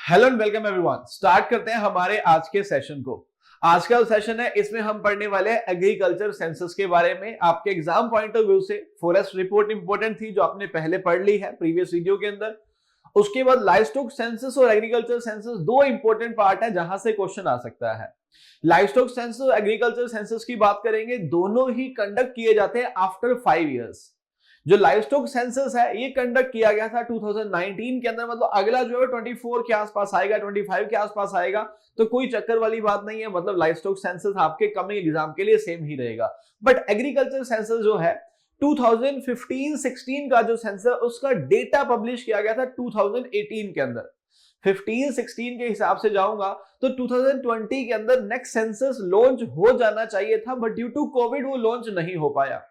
Hello and welcome everyone. Start करते हैं हमारे आज के सेशन को। आज का सेशन है, इसमें हम पढ़ने वाले हैं एग्रीकल्चर सेंसस के बारे में। आपके एग्जाम पॉइंट ऑफ व्यू से फॉरेस्ट रिपोर्ट इंपॉर्टेंट थी जो आपने पहले पढ़ ली है प्रीवियस वीडियो के अंदर। उसके बाद लाइवस्टॉक सेंसस और एग्रीकल्चर सेंसस दो इंपॉर्टेंट पार्ट है जहां से क्वेश्चन आ सकता है। लाइवस्टॉक सेंसस और एग्रीकल्चर सेंसस की बात करेंगे, दोनों ही कंडक्ट किए जाते हैं आफ्टर 5 इयर्स। जो लाइवस्टॉक सेंसस है ये कंडक्ट किया गया था 2019 के अंदर, मतलब अगला जो है 24 के आसपास आएगा, 25 के आसपास आएगा। तो कोई चक्कर वाली बात नहीं है, मतलब लाइवस्टॉक सेंसस आपके कमिंग एग्जाम के लिए सेम ही रहेगा। बट एग्रीकल्चर सेंसस जो है 2015-16 का जो सेंसस उसका डेटा पब्लिश किया गया था 2018 के अंदर। 15-16 के हिसाब से जाऊंगा तो 2020 के अंदर नेक्स्ट सेंसस लॉन्च हो जाना चाहिए था, बट ड्यू टू कोविड वो लॉन्च नहीं हो पाया।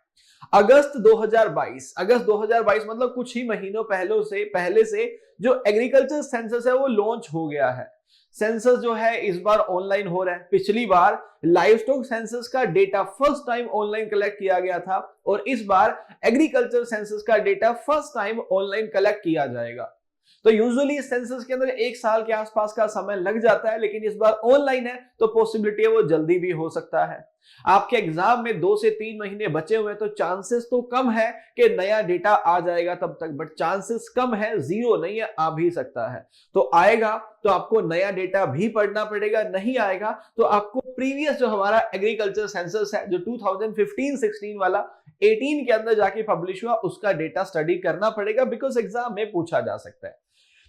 अगस्त 2022 मतलब कुछ ही महीनों पहले से जो एग्रीकल्चर सेंसस है वो लॉन्च हो गया है। सेंसस जो है इस बार ऑनलाइन हो रहा है। पिछली बार लाइवस्टॉक सेंसस का data first time online collect किया गया था और इस बार एग्रीकल्चर सेंसस का data first time online collect किया जाएगा। तो यूजुअली सेंसस के अंदर 1 साल के आसपास का समय लग जाता है, लेकिन इस बार ऑनलाइन है तो पॉसिबिलिटी है वो जल्दी भी हो सकता है। आपके एग्जाम में 2 से 3 महीने बचे हुए हैं तो चांसेस तो कम है कि नया डेटा आ जाएगा तब तक, बट चांसेस कम है, जीरो नहीं है, आ भी सकता है। तो आएगा तो आपको नया डेटा भी पढ़ना पड़ेगा, नहीं आएगा तो आपको प्रीवियस जो हमारा एग्रीकल्चर सेंसस है जो 2015-16 वाला 18 के अंदर जाके पब्लिश हुआ उसका डेटा स्टडी करना पड़ेगा, बिकॉज एग्जाम में पूछा जा सकता है।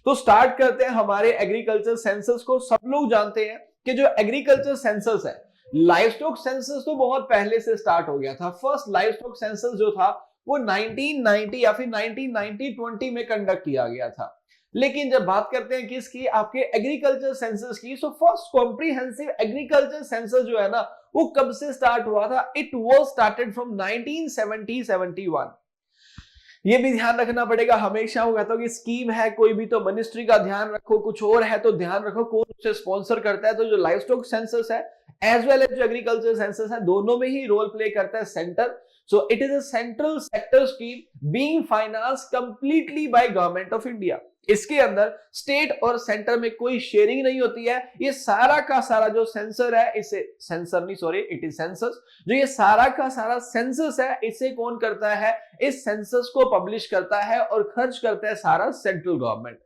तो स्टार्ट करते हैं हमारे एग्रीकल्चर सेंसस को। सब लोग जानते हैं कि जो एग्रीकल्चर सेंसस है, लाइवस्टॉक सेंसस तो बहुत पहले से स्टार्ट हो गया था। फर्स्ट लाइवस्टॉक सेंसस जो था वो 1990 या फिर 1990-20 में कंडक्ट किया गया था। लेकिन जब बात करते हैं किसकी, आपके एग्रीकल्चर सेंसस की, so first comprehensive agriculture census जो है ना वो कब से स्टार्ट हुआ था? It was started from 1970-71। ये भी ध्यान रखना पड़ेगा, हमेशा वो कहता हूं कि स्कीम है कोई भी तो मिनिस्ट्री का ध्यान रखो, कुछ और है तो ध्यान रखो कौन उसे स्पॉन्सर करता है। तो जो लाइवस्टॉक सेंसस है एज वेल एज जो एग्रीकल्चर सेंसस है दोनों में ही रोल प्ले करता है centre. So it is a central sector scheme being financed completely by government of India. इसके अंदर स्टेट और सेंटर में कोई शेयरिंग नहीं होती है। ये सारा का सारा जो सेंसर है, इसे सेंसर नहीं सॉरी इट इज सेंसस, जो ये सारा का सारा सेंसस है इसे कौन करता है? इस सेंसस को पब्लिश करता है और खर्च करता है सारा central government.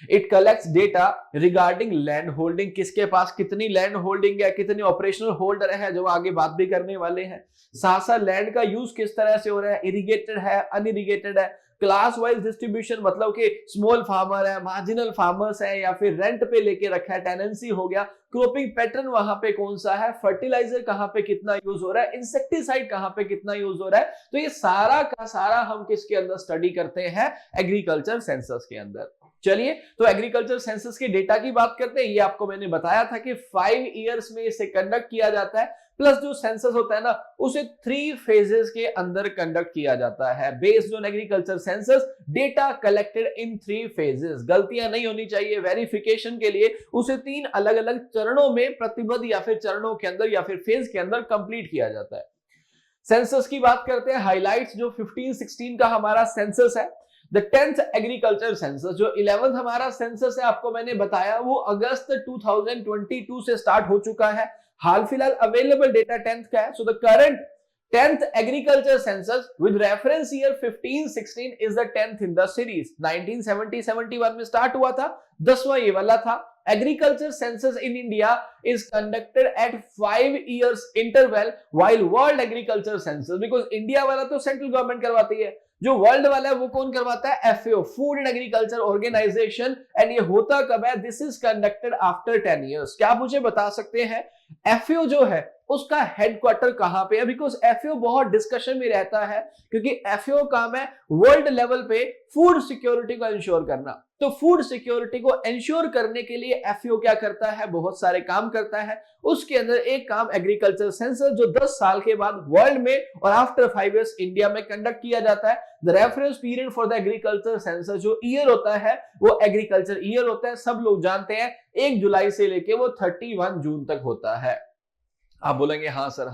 It collects data regarding land holding, किसके पास कितनी लैंड होल्डिंग है, कितने ऑपरेशनल होल्डर है, जो आगे बात भी करने वाले हैं। साथ साथ लैंड का यूज किस तरह से हो रहा है, इरिगेटेड है, अनइरिगेटेड है, क्लास वाइज डिस्ट्रीब्यूशन, मतलब कि स्मॉल फार्मर है, मार्जिनल फार्मर्स है, या फिर रेंट पे लेके रखा है, टेनेंसी हो गया, क्रॉपिंग पैटर्न वहां पे कौन सा है, फर्टिलाइजर कहां पे कितना यूज हो रहा है, इंसेक्टिसाइड कहां पे कितना यूज हो रहा है। तो ये सारा का सारा हम किसके अंदर स्टडी करते हैं? एग्रीकल्चर सेंसस के अंदर। चलिए तो एग्रीकल्चर सेंसस के डेटा की बात करते हैं। ये आपको मैंने बताया था कि 5 इयर्स में इसे कंडक्ट किया जाता है, प्लस जो सेंसस होता है ना उसे 3 फेजेस के अंदर कंडक्ट किया जाता है। Based on agriculture census data collected in 3 phases. गलतियां नहीं होनी चाहिए, वेरिफिकेशन के लिए उसे 3 अलग अलग चरणों में प्रतिबद्ध या फिर चरणों के अंदर या फिर फेज के अंदर कंप्लीट किया जाता है। सेंसस की बात करते हैं, हाइलाइट्स जो 15-16 का हमारा सेंसस है, द 10th एग्रीकल्चर सेंसस। जो 11th हमारा सेंसस है आपको मैंने बताया वो अगस्त 2022 से स्टार्ट हो चुका है। हाल फिलहाल अवेलेबल डेटा 10th का है। So the current 10th agriculture census with reference year 15-16 is the 10th in the series. 1970-71 में स्टार्ट हुआ था, 10वां ये वाला था। Agriculture census in India is conducted at 5 years interval, while world agriculture census, because India वाला तो central government करवाती है, जो वर्ल्ड वाला है वो कौन करवाता है? FAO, food and agriculture organisation. And ये होता कब है? This is conducted after 10 years. क्या आप मुझे बता सकते हैं FAO जो है उसका हेडक्वार्टर कहां पे है? बिकॉज FAO बहुत डिस्कशन में रहता है, क्योंकि FAO काम है वर्ल्ड लेवल पे फूड सिक्योरिटी को इंश्योर करना। तो फूड सिक्योरिटी को इंश्योर करने के लिए FAO क्या करता है? बहुत सारे काम करता है। उसके अंदर एक काम एग्रीकल्चर सेंसस जो 10 साल के बाद वर्ल्ड में और आफ्टर 5 इयर्स इंडिया में कंडक्ट किया जाता है। The reference period for the agriculture census जो ईयर होता है वो एग्रीकल्चर ईयर होता है। सब लोग जानते हैं 1 जुलाई से लेके वो 31 जून तक होता है। आप बोलेंगे हाँ सर,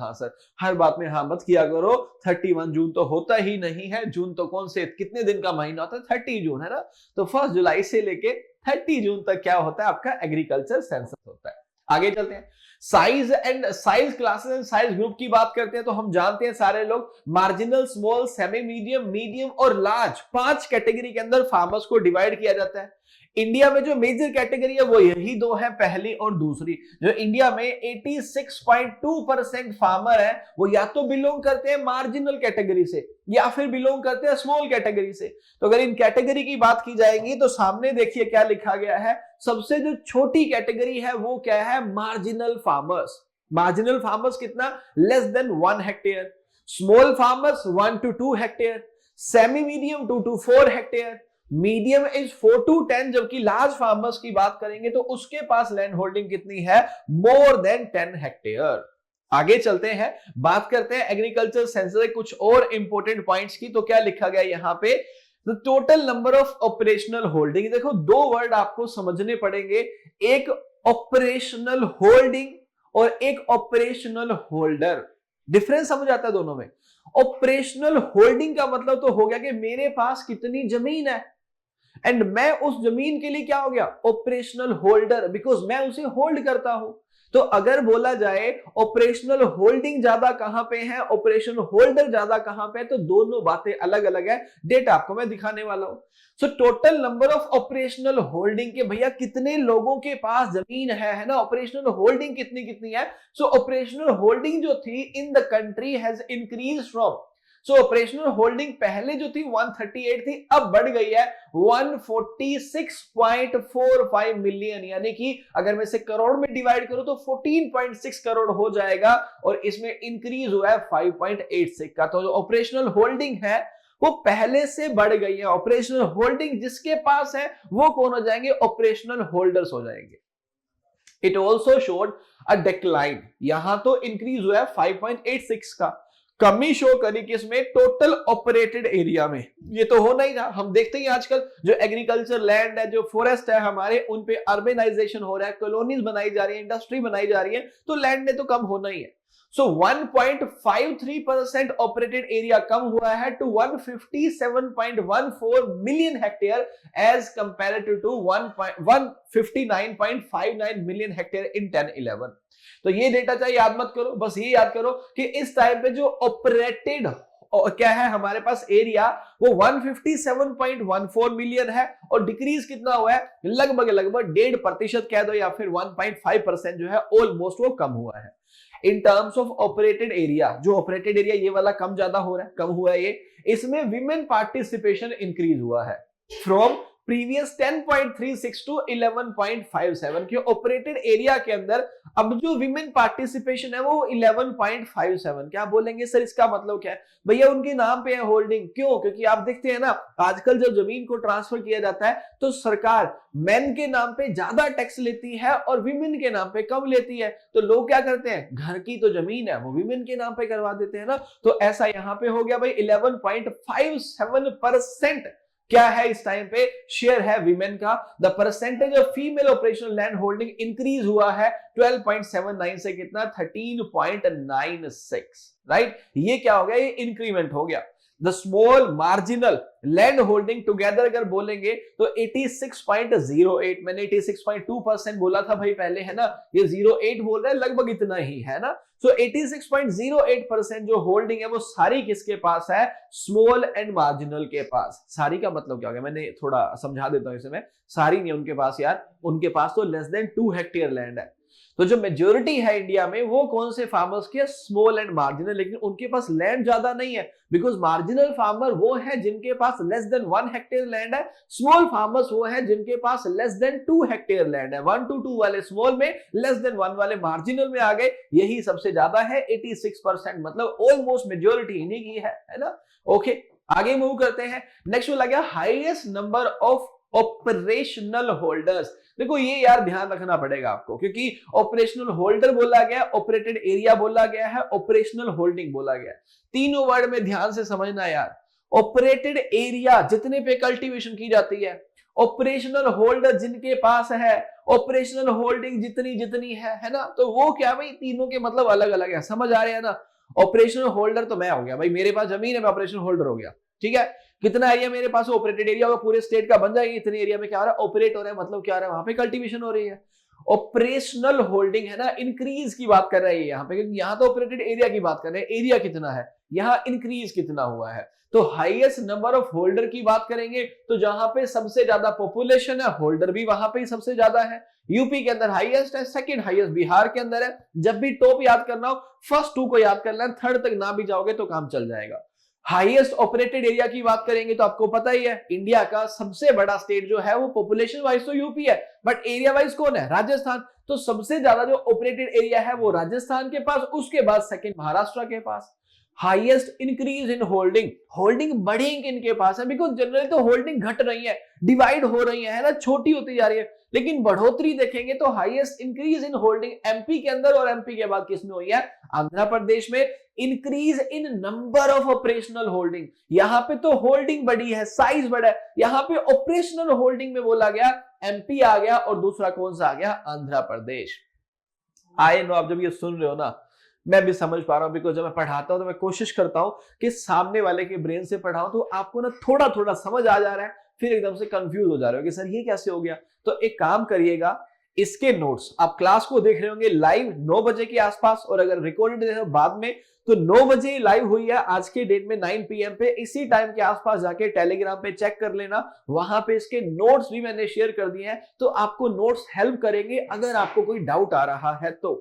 हर बात में हाँ मत किया करो, 31 जून तो होता ही नहीं है। जून तो कौन से कितने दिन का महीना होता है? 30 जून है ना। तो 1 जुलाई से लेके 30 जून तक क्या होता है आपका एग्रीकल्चर सेंसस होता है। आगे चलते हैं, size and size classes and size group की बात करते हैं तो हम जानते हैं सारे लोग marginal, small, semi medium, medium और लार्ज 5 कैटेगरी के अंदर फार्मर्स को डिवाइड किया जाता है। इंडिया में जो मेजर कैटेगरी है वो यही दो है, पहली और दूसरी। जो इंडिया में 86.2% फार्मर है वो या तो बिलोंग करते हैं मार्जिनल कैटेगरी से या फिर बिलोंग करते हैं स्मॉल कैटेगरी से। तो अगर इन कैटेगरी की बात की जाएगी तो सामने देखिए क्या लिखा गया है, सबसे जो छोटी कैटेगरी है वो क्या है, मार्जिनल फार्मर्स। मार्जिनल फार्मर्स कितना, less than 1 hectare, small farmers 1 to 2 hectare, semi medium 2 to 4 hectare, medium is 4 to 10, जबकि लार्ज फार्मर्स की बात करेंगे तो उसके पास लैंड होल्डिंग कितनी है, मोर देन 10 हेक्टेयर। आगे चलते हैं, बात करते हैं एग्रीकल्चर सेंसस के कुछ और इंपॉर्टेंट पॉइंट्स की। तो क्या लिखा गया यहां पे, the total number of operational holding. देखो दो वर्ड आपको समझने पड़ेंगे, एक ऑपरेशनल होल्डिंग और एक ऑपरेशनल होल्डर। डिफरेंस समझ आता है दोनों में। ऑपरेशनल होल्डिंग का मतलब तो हो गया कि मेरे पास कितनी जमीन है एंड मैं उस जमीन के लिए क्या हो गया, ऑपरेशनल होल्डर, बिकॉज मैं उसे होल्ड करता हूं। तो अगर बोला जाए ऑपरेशनल होल्डिंग ज्यादा कहां पे है, ऑपरेशनल होल्डर ज्यादा कहां पे है, तो दोनों बातें अलग अलग है। डेटा आपको मैं दिखाने वाला हूं। So total number of operational holding के भैया कितने लोगों के पास जमीन है ना, ऑपरेशनल होल्डिंग कितनी कितनी है। सो ऑपरेशनल होल्डिंग जो थी in the country has increase from, so operational holding पहले जो थी 138 थी, अब बढ़ गई है 146.45 मिलियन, यानी कि अगर मैं इसे करोड़ में डिवाइड करूं तो 14.6 करोड़ हो जाएगा और इसमें इंक्रीज हुआ है 5.86 का। तो जो ऑपरेशनल होल्डिंग है वो पहले से बढ़ गई है। ऑपरेशनल होल्डिंग जिसके पास है वो कौन हो जाएंगे, ऑपरेशनल होल्डर्स हो जाएंगे। It also showed a decline, यहां तो इंक्रीज हुआ है 5.86 का, कमी शो करी किसमें, टोटल ऑपरेटेड एरिया में। ये तो होना ही था, हम देखते हैं आजकल जो एग्रीकल्चर लैंड है, जो फॉरेस्ट है हमारे, उन पे अर्बनाइजेशन हो रहा है, कॉलोनीज बनाई जा रही है, इंडस्ट्री बनाई जा रही है, तो लैंड ने तो कम होना ही है। सो 1.53% ऑपरेटेड एरिया कम हुआ है to 157.14 million hectare as comparative to 159.59 million hectare in 1011। तो ये डेटा चाहिए याद मत करो, बस ये याद करो कि इस टाइम पे जो ऑपरेटेड क्या है हमारे पास एरिया, वो 157.14 मिलियन है और डिक्रीज कितना हुआ है, लगभग 1.5% कह दो या फिर 1.5% जो है ऑलमोस्ट वो कम हुआ है। In terms of operated area, जो ऑपरेटेड एरिया ये वाला कम ज्यादा हो रहा है, कम हुआ है ये, इसमें विमेन पार्टिसिपेशन इंक्रीज हुआ है फ्रॉम प्रीवियस 10.36 टू 11.57 के ऑपरेटेड एरिया के अंदर। अब जो विमेन पार्टिसिपेशन है वो 11.57। क्या बोलेंगे सर इसका मतलब क्या है, भैया उनके नाम पे है होल्डिंग। क्यों, क्योंकि आप देखते हैं ना आजकल जब जमीन को ट्रांसफर किया जाता है तो सरकार मेन के नाम पे ज्यादा टैक्स लेती है और विमेन के नाम पे कम लेती है। तो लोग क्या करते हैं, घर की तो जमीन है वो विमेन के नाम पे करवा देते हैं ना। तो ऐसा यहां पे हो गया भाई, 11.57% क्या है इस टाइम पे शेयर है विमेन का। The percentage of female operational land holding increase हुआ है 12.79 से कितना 13.96, राइट। ये क्या हो गया, ये इंक्रीमेंट हो गया। The small marginal land holding together अगर बोलेंगे तो 86.08, मैंने 86.2% बोला था भाई पहले, है ना, ये 08 बोल रहा है, लगभग इतना ही है ना। सो 86.08% जो होल्डिंग है वो सारी किसके पास है, स्मॉल एंड मार्जिनल के पास। सारी का मतलब क्या हो गया, मैंने थोड़ा समझा देता हूं इसे मैं। सारी नहीं उनके पास यार, उनके पास तो लेस देन 2 हेक्टेयर लैंड है। तो जो मेजॉरिटी है इंडिया में वो कौन से फार्मर्स की है, स्मॉल एंड मार्जिनल, लेकिन उनके पास लैंड ज्यादा नहीं है। बिकॉज मार्जिनल फार्मर वो है जिनके पास लेस देन 1 हेक्टेयर लैंड है, स्मॉल फार्मर्स वो है जिनके पास लेस देन 2 हेक्टेयर लैंड है। 1 to 2 वाले स्मॉल में, लेस देन 1 वाले मार्जिनल में आ गए, यही सबसे ज्यादा है 86%, मतलब ऑलमोस्ट मेजॉरिटी इन्हीं की है ना। ओके, आगे मूव करते हैं। नेक्स्ट वाला गया highest number of operational holders. देखो ये यार ध्यान रखना पड़ेगा आपको, क्योंकि ऑपरेशनल होल्डर बोला गया, ऑपरेटेड एरिया बोला गया है, ऑपरेशनल होल्डिंग बोला गया। तीनों वर्ड में ध्यान से समझना यार। ऑपरेटेड एरिया जितने पे कल्टीवेशन की जाती है, ऑपरेशनल होल्डर जिनके पास है, ऑपरेशनल होल्डिंग जितनी जितनी है ना, तो वो क्या भाई, तीनों के मतलब अलग अलग है, समझ आ रहे हैं ना। ऑपरेशनल होल्डर तो मैं हो गया भाई, मेरे पास जमीन है, मैं ऑपरेशनल होल्डर हो गया, ठीक है। कितना एरिया मेरे पास ऑपरेटेड एरिया होगा, पूरे स्टेट का बन जाएगा, इतने एरिया में क्या हो रहा है, ऑपरेट हो रहा है, मतलब क्या हो रहा है, वहां पे कल्टीवेशन हो रही है। ऑपरेशनल होल्डिंग है ना, इंक्रीज की बात कर रहा है यहाँ पे, क्योंकि यहाँ तो ऑपरेटेड एरिया की बात कर रहे हैं, एरिया कितना है, यहाँ इंक्रीज कितना हुआ है। तो हाईएस्ट नंबर ऑफ होल्डर की बात करेंगे तो जहां पे सबसे ज्यादा पॉपुलेशन है, होल्डर भी वहां पे ही सबसे ज्यादा है। यूपी के अंदर हाईएस्ट है, सेकंड हाईएस्ट बिहार के अंदर है। जब भी टॉप याद करना हो, फर्स्ट टू को याद करना है, थर्ड तक ना भी जाओगे तो काम चल जाएगा। हाईएस्ट ऑपरेटेड एरिया की बात करेंगे तो आपको पता ही है, इंडिया का सबसे बड़ा स्टेट जो है वो पॉपुलेशन वाइज तो यूपी है, बट एरिया वाइज कौन है, राजस्थान। तो सबसे ज्यादा जो ऑपरेटेड एरिया है वो राजस्थान के पास, उसके बाद सेकंड महाराष्ट्र के पास। Highest increase in holding, holding बढ़ेंगे इनके पास है, बिकॉज जनरली तो होल्डिंग घट रही है, डिवाइड हो रही है ना, छोटी होती जा रही है, लेकिन बढ़ोतरी देखेंगे तो highest increase in holding MP के अंदर, और एमपी के बाद किसमें हुई है, आंध्र प्रदेश में। Increase in number of operational holding, यहां पे तो होल्डिंग बढ़ी है, साइज बढ़ा है, यहां पे ऑपरेशनल होल्डिंग में बोला गया एमपी आ गया, और दूसरा कौन सा आ गया, आंध्र प्रदेश। आई नो आप जब ये सुन रहे हो ना, मैं भी समझ पा रहा हूं, बिकॉज जब मैं पढ़ाता हूं तो मैं कोशिश करता हूं कि सामने वाले के ब्रेन से पढ़ाऊं, तो आपको ना थोड़ा थोड़ा समझ आ जा रहा है, फिर एकदम से कंफ्यूज हो जा रहे हो कि सर ये कैसे हो गया। तो एक काम करिएगा, इसके नोट्स आप क्लास को देख रहे होंगे लाइव 9 बजे के आसपास, और अगर रिकॉर्डेड देख रहे हो बाद में तो 9 बजे लाइव हुई है आज के डेट में 9 PM पे, इसी टाइम के आसपास जाके टेलीग्राम पे चेक कर लेना, वहां पे इसके नोट्स भी मैंने शेयर कर दिए हैं, तो आपको नोट्स हेल्प करेंगे अगर आपको कोई डाउट आ रहा है तो।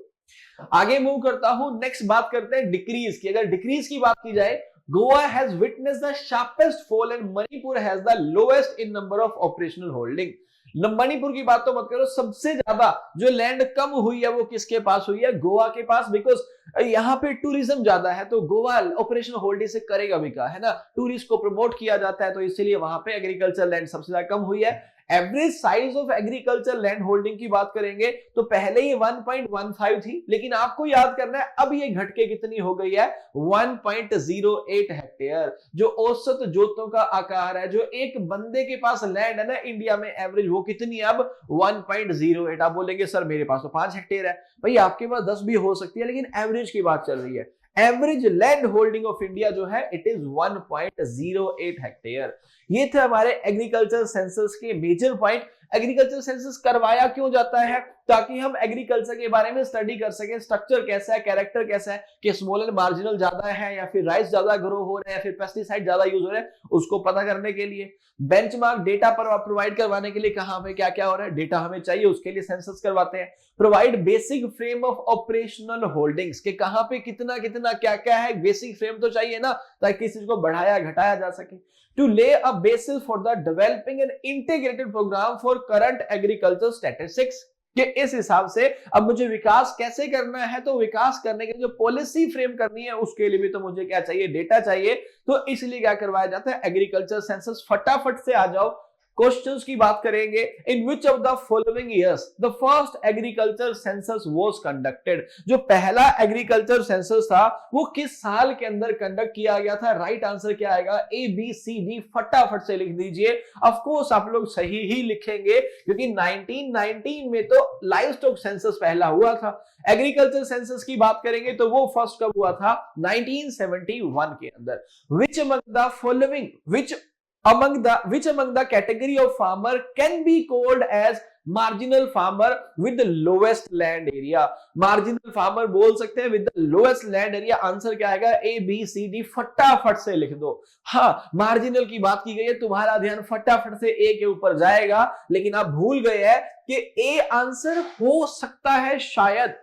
आगे मूव करता हूं, नेक्स्ट बात करते हैं डिक्रीज की। अगर डिक्रीज की बात की जाए, Goa has witnessed the sharpest fall and Manipur has the lowest in number of operational holding. Manipur की बात तो मत करो, सबसे ज्यादा जो लैंड कम हुई है वो किसके पास हुई है, गोवा के पास, बिकॉज यहाँ पे टूरिज्म ज्यादा है, तो गोवा ऑपरेशनल होल्डिंग से करेगा भी क्या, है ना, टूरिस्ट को प्रमोट किया जाता है, तो इसलिए वहां पे एग्रीकल्चर लैंड सबसे ज्यादा कम हुई है। Average size of agriculture land holding की बात करेंगे तो पहले ये 1.15 थी, लेकिन आपको याद करना है अब ये घट के कितनी हो गई है, 1.08 हेक्टेयर, जो औसत जोतों का आकार है, जो एक बंदे के पास लैंड है ना इंडिया में एवरेज, वो कितनी है अब 1.08। आप बोलेंगे सर मेरे पास तो 5 हेक्टेयर है, भाई आपके पास 10 भी हो सकती है, लेकिन एवरेज की बात चल रही है। Average land holding of India जो है इट इज 1.08 हेक्टेयर। ये थे हमारे एग्रीकल्चर सेंसस के मेजर पॉइंट। एग्रीकल्चर सेंसस करवाया क्यों जाता है, ताकि हम एग्रीकल्चर के बारे में स्टडी कर सके, स्ट्रक्चर कैसा है, कैरेक्टर कैसा है, कि स्मॉल एंड मार्जिनल ज्यादा है या फिर राइस ज्यादा ग्रो हो रहे हैं, फिर पेस्टिसाइड ज्यादा यूज हो रहे हैं, उसको पता करने के लिए। बेंचमार्क डेटा पर प्रोवाइड करवाने के लिए कहां पे क्या क्या हो रहा है, डेटा हमें चाहिए, उसके लिए सेंसस करवाते हैं। Provide basic frame of operational holdings, के कहां पे कितना कितना क्या क्या है, बेसिक फ्रेम तो चाहिए ना, ताकि किसी को बढ़ाया घटाया जा सके। To lay a basis for the developing an integrated programme for current agriculture statistics, कि इस हिसाब से अब मुझे विकास कैसे करना है, तो विकास करने के लिए जो पॉलिसी फ्रेम करनी है उसके लिए भी तो मुझे क्या चाहिए, डेटा चाहिए। तो इसलिए क्या करवाया जाता है, एग्रीकल्चर सेंसस। फटाफट से आ जाओ, क्वेश्चंस की बात करेंगे। In which of the following years the first agriculture census was conducted, जो पहला एग्रीकल्चर सेंसस था वो किस साल के अंदर कंडक्ट किया गया था। राइट आंसर क्या आएगा, ABCD, फटाफट से लिख दीजिए। ऑफ कोर्स आप लोग सही ही लिखेंगे, क्योंकि 1919 में तो लाइव स्टॉक सेंसस पहला हुआ था। एग्रीकल्चर सेंसस की बात करेंगे तो वो फर्स्ट कब हुआ था, 1971 के अंदर। विच among the following, which among the category of farmer can be called as marginal farmer with the lowest land area? marginal farmer बोल सकते हैं with the lowest land area। Answer क्या आएगा, ABCD, फटाफट से लिख दो। हाँ, मार्जिनल की बात की गई है, तुम्हारा ध्यान फटाफट से A के ऊपर जाएगा, लेकिन आप भूल गए हैं कि A आंसर हो सकता है शायद,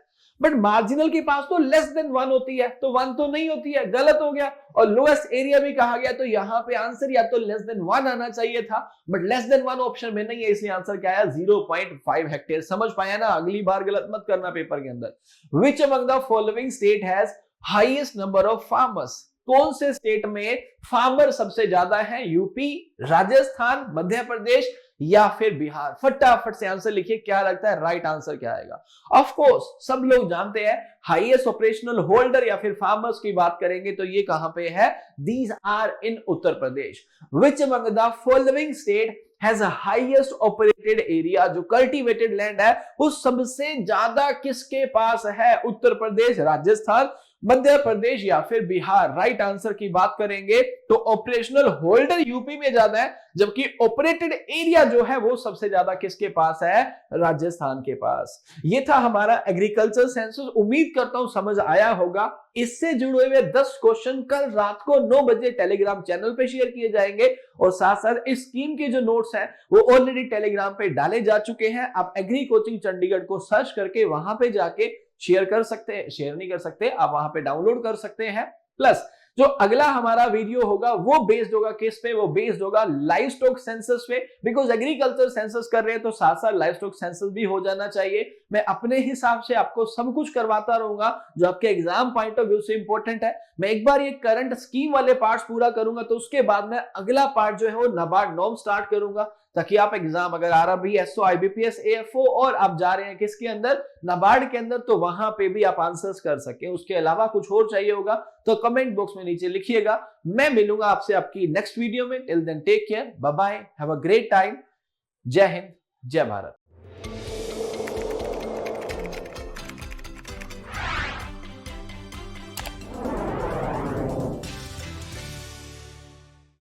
बट मार्जिनल के पास तो लेस देन 1 होती है, तो 1 तो नहीं होती है, गलत हो गया। और लोएस्ट एरिया भी कहा गया, तो यहां पे आंसर या तो लेस देन 1 आना चाहिए था, बट लेस देन 1 ऑप्शन में नहीं है, इसलिए आंसर क्या आया, 0.5 हेक्टेयर। समझ पाया ना, अगली बार गलत मत करना पेपर के अंदर। विच among the following state has highest number of farmers, कौन से स्टेट में फार्मर सबसे ज्यादा है, यूपी, राजस्थान, मध्य प्रदेश या फिर बिहार। फटाफट से आंसर लिखिए, क्या लगता है राइट आंसर क्या आएगा। ऑफ कोर्स सब लोग जानते हैं, हाईएस्ट ऑपरेशनल होल्डर या फिर फार्मर्स की बात करेंगे तो ये कहां पे है, these are in Uttar Pradesh. Which among the following state has a highest operated area, जो कल्टीवेटेड लैंड है वो सबसे ज्यादा किसके पास है, उत्तर प्रदेश, राजस्थान। मध्य प्रदेश या फिर बिहार। राइट आंसर की बात करेंगे तो ऑपरेशनल होल्डर यूपी में ज्यादा है, जबकि ऑपरेटेड एरिया जो है वो सबसे ज्यादा किसके पास है? राजस्थान के पास। ये था हमारा एग्रीकल्चर सेंसस। उम्मीद करता हूं समझ आया होगा। इससे जुड़े हुए 10 क्वेश्चन कल रात को 9 बजे टेलीग्राम चैनल पे शेयर किए जाएंगे, और साथ साथ इस स्कीम के जो नोट्स हैं वो ऑलरेडी टेलीग्राम पे डाले जा चुके हैं। आप एग्री कोचिंग चंडीगढ़ को सर्च करके वहां पे जाके शेयर कर सकते हैं, शेयर नहीं कर सकते, आप वहां पे डाउनलोड कर सकते हैं। प्लस जो अगला हमारा वीडियो होगा वो बेस्ड होगा किस पे? वो बेस्ड होगा लाइव स्टॉक सेंसस पे, बिकॉज एग्रीकल्चर सेंसस कर रहे हैं तो साथ साथ लाइव स्टॉक सेंसस भी हो जाना चाहिए। मैं अपने हिसाब से आपको सब कुछ करवाता रहूंगा जो आपके एग्जाम पॉइंट ऑफ व्यू से इंपॉर्टेंट है। मैं एक बार ये करंट स्कीम वाले पार्ट्स पूरा करूंगा, तो उसके बाद में अगला पार्ट जो है वो नाबार्ड नॉर्म स्टार्ट करूंगा, ताकि आप एग्जाम अगर आरआरबी, एसओ, आईबीपीएस, एएफओ और आप जा रहे हैं किसके अंदर? नाबार्ड के अंदर, तो वहां पे भी आप आंसर्स कर सके। उसके अलावा कुछ और चाहिए होगा तो कमेंट बॉक्स में नीचे लिखिएगा। मैं मिलूंगा आपसे आपकी नेक्स्ट वीडियो में। Till then take care, bye bye, have a great time. जय हिंद, जय भारत।